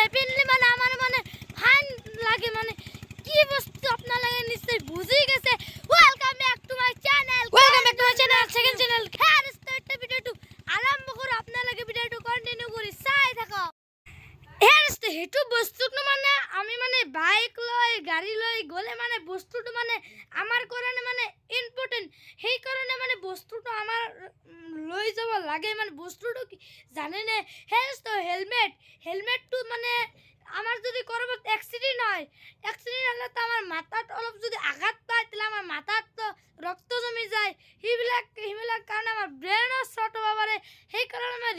নাই পিনলি মানে আমার মানে ফাইন লাগে মানে কি বস্তু আপনারা নিশ্চয় বুঝি গেছে। Welcome back to my channel second channel হ্যাঁ স্টার্ট ভিডিওটো আরম্ভ করো আপনারা ভিডিওটো কন্টিনিউ করি চাই থাকো। হেতু বস্তুটো মানে আমি মানে বাইক লয় গাড়ি লয় গলে মানে বস্তুটো মানে আমার কারণে মানে ইম্পর্টেন্ট সেই কারণে মানে বস্তুটো আমার লই যাব লাগে মানে বস্তুটো কি জানেন হেলমেটটো মানে আমার যদি করবত অ্যাক্সিডেন্ট হয় হলে তো আমার মাথাত অলপ যদি আঘাত পায় তাহলে আমার মাথাত তো রক্ত জমি যায় সেইবিলাক কারণে আমার ব্রেনও শর্ট হব পারে সেই কারণে আমি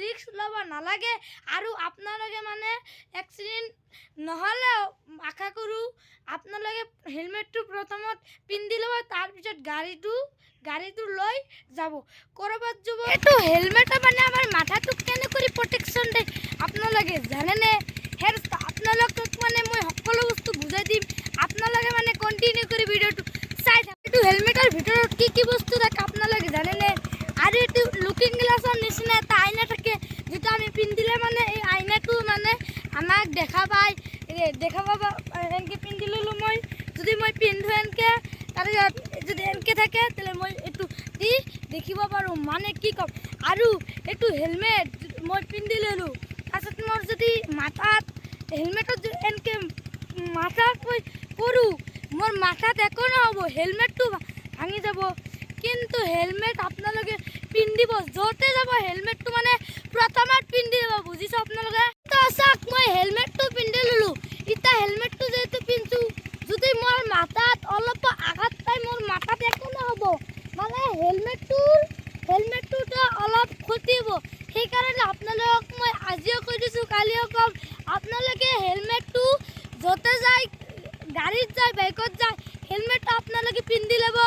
রিস্ক লব নালাগে আৰু আপোনালোকে মানে অ্যাক্সিডেন্ট নহলেও আশা কৰো আপোনালোকে হেলমেটটো প্ৰথমত পিন্ধি ল'ব তাৰপিছত গাড়ীটো লৈ যাব কৰবাত যাব। এইটো হেলমেট মানে আমাৰ মাথাটো কেনে কৰি প্ৰটেকশ্যন দিয়ে আপোনালোকে জানেনে আপোনালোকক মানে মই সকলো বস্তু বুজাই দিম আপোনালোকে মানে কন্টিনিউ কৰি ভিডিওটো চাই থাকক। এইটো হেলমেটৰ ভিতৰত কি বস্তু থাকে আপোনালোকে জানেনে আৰু এইটো লুকিং গ্লাছৰ নিচিনা এটা আইনা থাকে যেটা আমি পিন্ধিলে মানে এই আইনাটো মানে আমাক দেখা পায় এনেকৈ পিন্ধি ল'লোঁ মই যদি মই পিন্ধো এনেকৈ তাৰপিছত যদি এনেকৈ থাকে তাহলে মই এইটো দি দেখিব পাৰোঁ মানে কি ক'ম। আৰু এইটো হেলমেট মই পিন্ধি ল'লোঁ তাৰপিছত মোৰ যদি মাথাত হেলমেটত এনেকৈ মাথাত মই পৰোঁ মোৰ মাথাত একো নহ'ব হেলমেটটো ভাঙি যাব। কিন্তু হেলমেট আপোনালোকে পিন্ধিব য'তে যাব হেলমেটটো মানে প্ৰথমত পিন্ধি ল'ব বুজিছে আপোনালোকে। তো চাওক মই হেলমেটটো পিন্ধি ল'লোঁ এতিয়া হেলমেটটো যেহেতু পিন্ধছোঁ যদি মোৰ মাথাত অলপ আঘাত পায় মোৰ মাথাত একো নহ'ব মানে হেলমেটটোতো অলপ ক্ষতি হ'ব সেইকাৰণে আপোনালোকক মই আজিও কৈ দিছোঁ কালিও ক'ম আপোনালোকে হেলমেটটো য'তে যায় গাড়ীত যায় বাইকত যায় হেলমেটটো আপোনালোকে পিন্ধি ল'ব।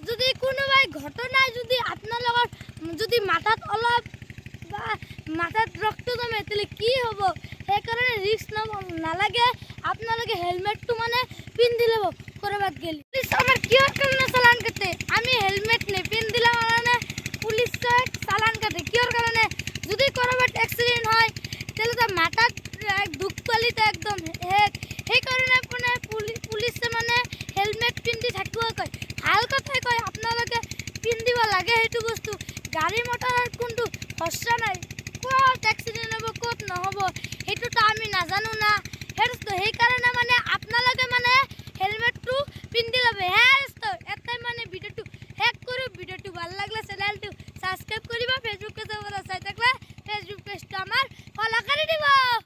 যদি কোনোবাই ঘটনাই যদি আপোনালোকৰ যদি মাথাত অলপ বা মাথাত ৰক্ত জমে তাহলে কি হ'ব সেইকাৰণে ৰিস্ক ল'ব নালাগে আপোনালোকে হেলমেটটো মানে পিন্ধি ল'ব কৰবাত গেলে। পুলিচ আমাৰ কিহৰ কাৰণে চালান কাটে আমি হেলমেট নিপিন্ধিলে মানে পুলিচে চালান কাটে কিহৰ কাৰণে যদি কৰবাত এক্সিডেন্ট হয় তাহলে তো মাথাত দুখ পালিতে একদম সেইকাৰণে মানে পুলিচে মানে হেলমেট পিন্ধি থাকিব কয় ভাল কথাই কয় আপোনালোকে পিন্ধিব লাগে সেইটো বস্তু গাড়ী মটৰত কোনটো ভৰসা নাই